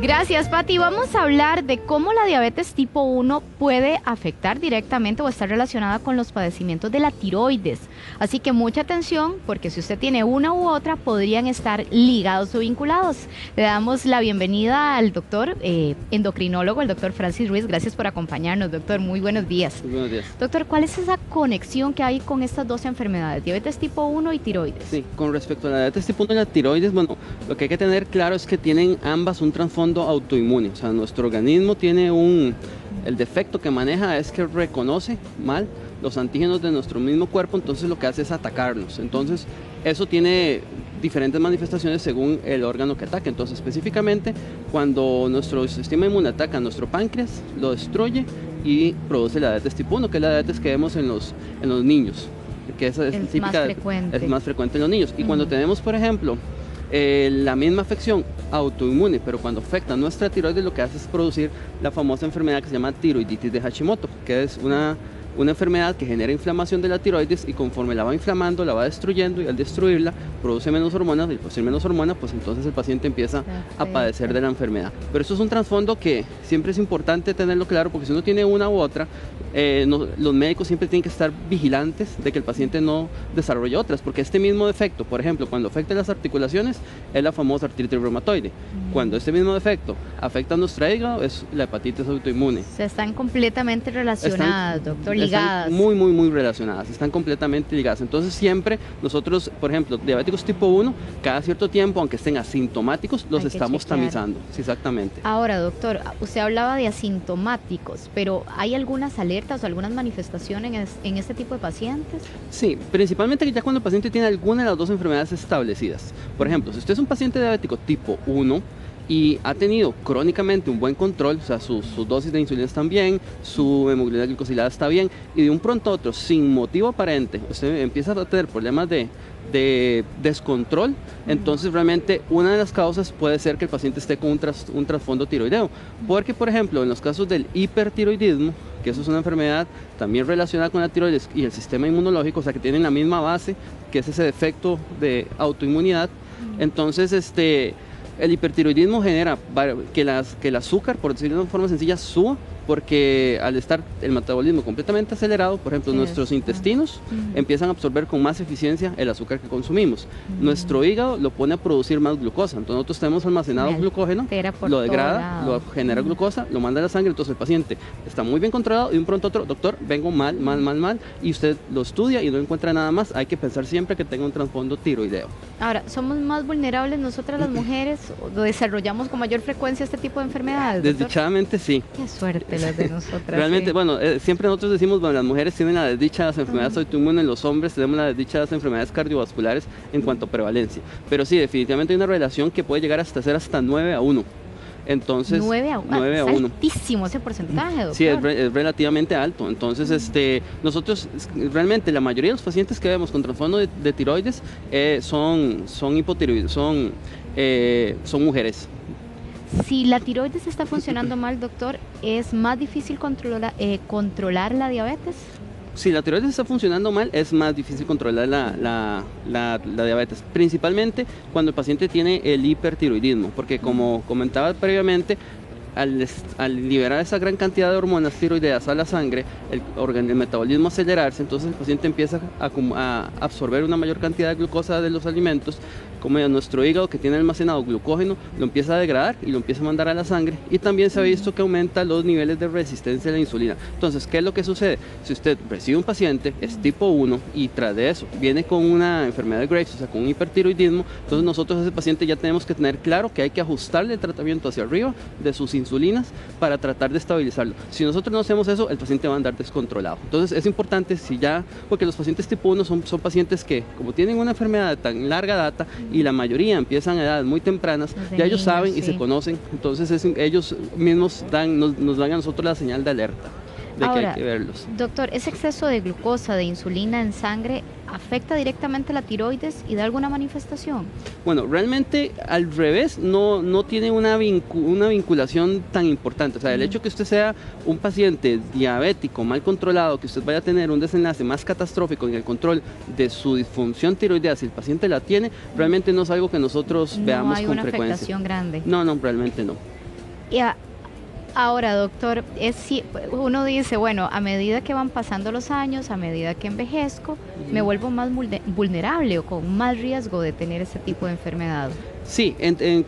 Gracias, Pati. Vamos a hablar de cómo la diabetes tipo 1 puede afectar directamente o estar relacionada con los padecimientos de la tiroides. Así que mucha atención, porque si usted tiene una u otra, podrían estar ligados o vinculados. Le damos la bienvenida al doctor endocrinólogo, el doctor Francis Ruiz. Gracias por acompañarnos, doctor. Muy buenos días. Muy buenos días. Doctor, ¿cuál es esa conexión que hay con estas dos enfermedades, diabetes tipo 1 y tiroides? Sí, con respecto a la diabetes tipo 1 y la tiroides, bueno, lo que hay que tener claro es que tienen ambas un trasfondo autoinmune. O sea, nuestro organismo tiene el defecto que maneja es que reconoce mal los antígenos de nuestro mismo cuerpo, entonces lo que hace es atacarnos. Entonces, eso tiene diferentes manifestaciones según el órgano que ataque. Entonces, específicamente, cuando nuestro sistema inmune ataca a nuestro páncreas, lo destruye y produce la diabetes tipo 1, que es la diabetes que vemos en los niños, que esa es típica, es más frecuente en los niños. Y cuando tenemos, por ejemplo, la misma afección autoinmune, pero cuando afecta nuestra tiroides, lo que hace es producir la famosa enfermedad que se llama tiroiditis de Hashimoto, que es una enfermedad que genera inflamación de la tiroides y conforme la va inflamando, la va destruyendo y al destruirla produce menos hormonas y al producir menos hormonas, pues entonces el paciente empieza a padecer de la enfermedad. Pero eso es un trasfondo que siempre es importante tenerlo claro, porque si uno tiene una u otra, los médicos siempre tienen que estar vigilantes de que el paciente no desarrolle otras, porque este mismo defecto, por ejemplo, cuando afecta las articulaciones, es la famosa artritis reumatoide. Cuando este mismo defecto afecta a nuestro hígado, es la hepatitis autoinmune. Se están completamente relacionadas, doctor, ligadas. Están muy relacionadas, están completamente ligadas. Entonces siempre nosotros, por ejemplo, diabéticos tipo 1, cada cierto tiempo, aunque estén asintomáticos, los estamos tamizando. Sí, exactamente. Ahora, doctor, usted hablaba de asintomáticos, pero ¿hay algunas alertas o algunas manifestaciones en este tipo de pacientes? Sí, principalmente ya cuando el paciente tiene alguna de las dos enfermedades establecidas. Por ejemplo, si usted es un paciente diabético tipo 1, y ha tenido crónicamente un buen control, o sea, sus dosis de insulina están bien, su hemoglobina glicosilada está bien, y de un pronto a otro, sin motivo aparente, usted empieza a tener problemas de descontrol, entonces realmente una de las causas puede ser que el paciente esté con un trasfondo tiroideo, porque por ejemplo en los casos del hipertiroidismo, que eso es una enfermedad también relacionada con la tiroides y el sistema inmunológico, o sea que tienen la misma base, que es ese defecto de autoinmunidad, entonces el hipertiroidismo genera que el azúcar, por decirlo de una forma sencilla, suba, porque al estar el metabolismo completamente acelerado, por ejemplo, nuestros intestinos empiezan a absorber con más eficiencia el azúcar que consumimos. Nuestro hígado lo pone a producir más glucosa, entonces nosotros tenemos almacenado glucógeno, lo degrada, lo genera glucosa, lo manda a la sangre, entonces el paciente está muy bien controlado y de un pronto a otro, doctor, vengo mal, y usted lo estudia y no encuentra nada más, hay que pensar siempre que tenga un trasfondo tiroideo. Ahora, ¿somos más vulnerables nosotras las mujeres o desarrollamos con mayor frecuencia este tipo de enfermedades, doctor? Desdichadamente sí. Qué suerte las de nosotras. Realmente, sí. Bueno, siempre nosotros decimos, bueno, las mujeres tienen la desdicha de las enfermedades autoinmunes, los hombres tenemos la desdicha de las enfermedades cardiovasculares en cuanto a prevalencia. Pero sí, definitivamente hay una relación que puede llegar hasta ser hasta 9-1. Entonces, 9-1. Es altísimo ese porcentaje, doctor. Sí, es relativamente alto. Entonces, nosotros realmente la mayoría de los pacientes que vemos con trasfondo de tiroides son hipotiroides, son mujeres. Si la tiroides está funcionando mal, doctor, ¿es más difícil controlar la diabetes? Si la tiroides está funcionando mal, es más difícil controlar la diabetes, principalmente cuando el paciente tiene el hipertiroidismo, porque como comentaba previamente, al liberar esa gran cantidad de hormonas tiroideas a la sangre, el metabolismo acelerarse, entonces el paciente empieza a absorber una mayor cantidad de glucosa de los alimentos, como nuestro hígado que tiene almacenado glucógeno, lo empieza a degradar y lo empieza a mandar a la sangre, y también se ha visto que aumenta los niveles de resistencia a la insulina. Entonces, ¿qué es lo que sucede? Si usted recibe un paciente, es tipo 1, y tras de eso viene con una enfermedad de Graves, o sea, con un hipertiroidismo, entonces nosotros a ese paciente ya tenemos que tener claro que hay que ajustarle el tratamiento hacia arriba de sus insulinas para tratar de estabilizarlo. Si nosotros no hacemos eso, el paciente va a andar descontrolado. Entonces es importante, porque los pacientes tipo 1 son pacientes que, como tienen una enfermedad de tan larga data y la mayoría empiezan a edades muy tempranas, ya ellos saben y se conocen, entonces ellos mismos nos dan a nosotros la señal de alerta de que hay que verlos. Doctor, ¿ese exceso de glucosa, de insulina en sangre afecta directamente la tiroides y da alguna manifestación? Bueno, realmente al revés, no tiene una vinculación tan importante. O sea, el hecho que usted sea un paciente diabético mal controlado, que usted vaya a tener un desenlace más catastrófico en el control de su disfunción tiroidea, si el paciente la tiene, realmente no es algo que nosotros veamos con frecuencia. ¿No hay una afectación grande? No, realmente no. Y ahora, doctor, si uno dice, bueno, a medida que van pasando los años, a medida que envejezco, me vuelvo más vulnerable o con más riesgo de tener ese tipo de enfermedad. Sí,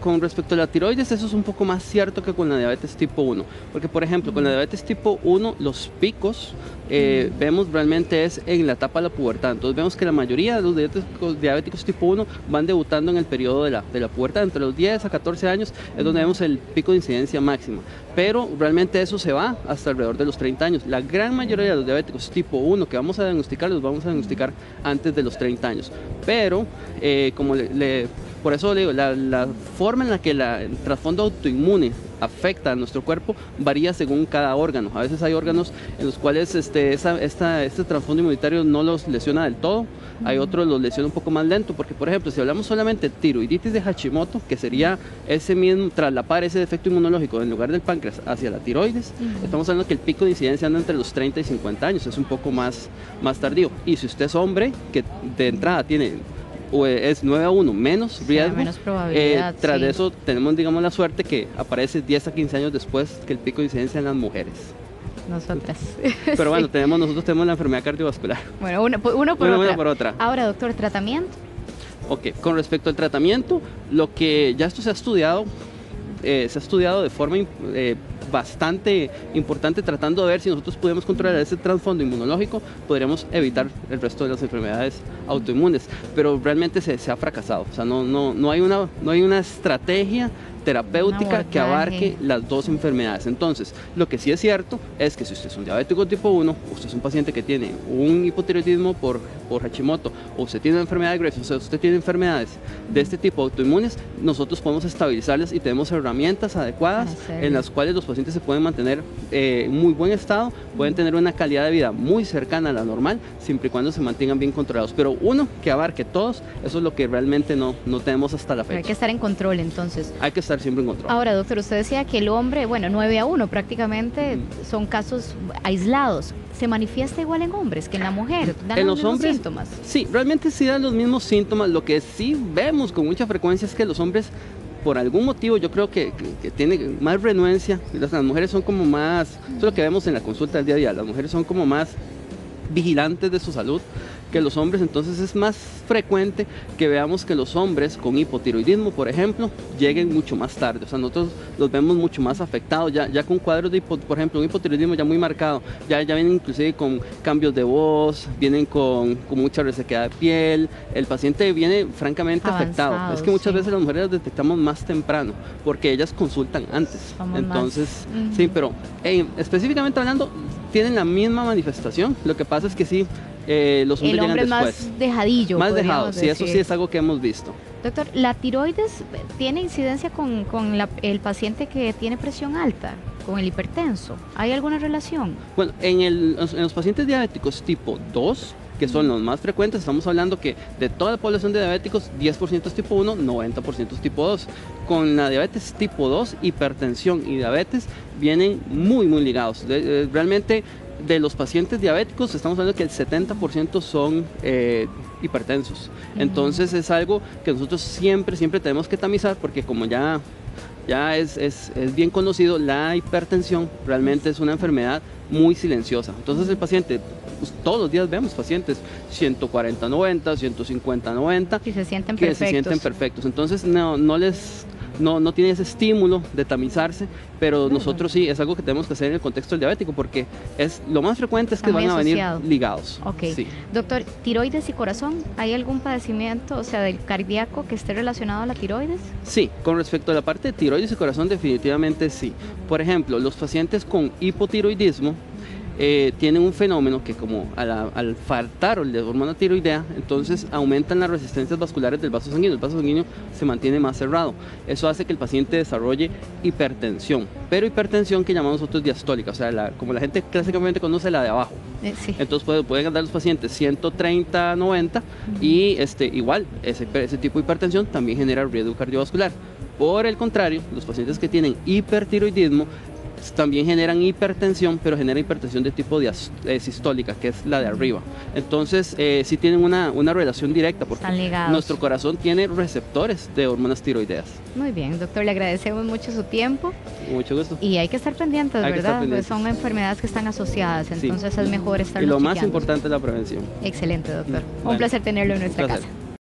con respecto a la tiroides, eso es un poco más cierto que con la diabetes tipo 1, porque por ejemplo, con la diabetes tipo 1, los picos vemos realmente es en la etapa de la pubertad. Entonces vemos que la mayoría de los diabéticos tipo 1 van debutando en el periodo de la pubertad, entre los 10 a 14 años es donde vemos el pico de incidencia máxima, pero realmente eso se va hasta alrededor de los 30 años. La gran mayoría de los diabéticos tipo 1 que vamos a diagnosticar, los vamos a diagnosticar antes de los 30 años, pero por eso le digo, la forma en la que el trasfondo autoinmune afecta a nuestro cuerpo varía según cada órgano. A veces hay órganos en los cuales este trasfondo inmunitario no los lesiona del todo, hay otros los lesiona un poco más lento, porque por ejemplo, si hablamos solamente de tiroiditis de Hashimoto, que sería ese mismo, traslapar ese defecto inmunológico en lugar del páncreas hacia la tiroides, estamos hablando que el pico de incidencia anda entre los 30 y 50 años, es un poco más tardío. Y si usted es hombre, que de entrada tiene es 9 a 1, menos riesgo, menos probabilidad, tras sí. de eso tenemos, digamos, la suerte que aparece 10 a 15 años después que el pico de incidencia en las mujeres. Nosotras. Pero bueno, Sí. Nosotros tenemos la enfermedad cardiovascular. Bueno, uno por Una otra. por otra. Ahora, doctor, ¿tratamiento? Ok, con respecto al tratamiento, lo que ya esto se ha estudiado de forma bastante importante, tratando de ver si nosotros podemos controlar ese trasfondo inmunológico, podríamos evitar el resto de las enfermedades autoinmunes, pero realmente se ha fracasado. O sea, no hay una estrategia terapéutica que abarque las dos enfermedades. Entonces, lo que sí es cierto es que si usted es un diabético tipo 1, usted es un paciente que tiene un hipotiroidismo por Hashimoto, o usted tiene una enfermedad de Graves, o sea, usted tiene enfermedades de este tipo autoinmunes, nosotros podemos estabilizarlas y tenemos herramientas adecuadas en las cuales los pacientes se pueden mantener en muy buen estado, pueden tener una calidad de vida muy cercana a la normal, siempre y cuando se mantengan bien controlados. Pero uno que abarque todos, eso es lo que realmente no tenemos hasta la fecha. Hay que estar en control, entonces. Hay que estar siempre en control. Ahora, doctor, usted decía que el hombre, bueno, 9 a 1 prácticamente son casos aislados. ¿Se manifiesta igual en hombres que en la mujer? ¿Dan En los los mismos hombres, síntomas? sí, realmente sí dan los mismos síntomas. Lo que sí vemos con mucha frecuencia es que los hombres, por algún motivo, yo creo que tienen más renuencia. Las mujeres son como más, eso es lo que vemos en la consulta del día a día, las mujeres son como más vigilantes de su salud que los hombres, entonces es más frecuente que veamos que los hombres con hipotiroidismo, por ejemplo, lleguen mucho más tarde. O sea, nosotros los vemos mucho más afectados, ya con cuadros de, por ejemplo, un hipotiroidismo ya muy marcado, ya vienen inclusive con cambios de voz, vienen con mucha resequedad de piel, el paciente viene francamente afectado. Es que muchas veces las mujeres las detectamos más temprano, porque ellas consultan antes. Entonces, sí, pero específicamente hablando, tienen la misma manifestación, lo que pasa es que sí, los hombres llegan después. Más dejadillo. Más dejado, sí, eso sí es algo que hemos visto. Doctor, ¿la tiroides tiene incidencia con el paciente que tiene presión alta, con el hipertenso? ¿Hay alguna relación? Bueno, en los pacientes diabéticos tipo 2, que son los más frecuentes, estamos hablando que de toda la población de diabéticos, 10% es tipo 1, 90% es tipo 2. Con la diabetes tipo 2, hipertensión y diabetes vienen muy ligados. Realmente, de los pacientes diabéticos, estamos hablando que el 70% son hipertensos. Entonces es algo que nosotros siempre tenemos que tamizar, porque como ya es bien conocido, la hipertensión realmente es una enfermedad muy silenciosa. Entonces el paciente, pues, todos los días vemos pacientes 140-90, 150-90 que se sienten que perfectos. se sienten perfectos. Entonces no tiene ese estímulo de tamizarse, pero nosotros sí, es algo que tenemos que hacer en el contexto del diabético, porque lo más frecuente es que van a venir ligados. Ok. Sí. Doctor, ¿tiroides y corazón? ¿Hay algún padecimiento, o sea, del cardíaco que esté relacionado a la tiroides? Sí, con respecto a la parte de tiroides y corazón, definitivamente sí. Por ejemplo, los pacientes con hipotiroidismo tienen un fenómeno que, como al faltar la hormona tiroidea, entonces aumentan las resistencias vasculares del vaso sanguíneo. El vaso sanguíneo se mantiene más cerrado. Eso hace que el paciente desarrolle hipertensión, pero hipertensión que llamamos nosotros diastólica, o sea, como la gente clásicamente conoce, la de abajo. Sí. Entonces pueden andar los pacientes 130-90 y igual ese tipo de hipertensión también genera riesgo cardiovascular. Por el contrario, los pacientes que tienen hipertiroidismo también generan hipertensión, pero genera hipertensión de tipo sistólica, que es la de arriba. Entonces, sí tienen una relación directa, porque están ligados. Nuestro corazón tiene receptores de hormonas tiroideas. Muy bien, doctor, le agradecemos mucho su tiempo. Mucho gusto. Y hay que estar pendientes, Hay que ¿verdad? estar pendientes. Pues son enfermedades que están asociadas, entonces Sí. es mejor estar Y lo más chequeando. importante es la prevención. Excelente, doctor. Un Bueno, placer tenerlo en nuestra placer. casa.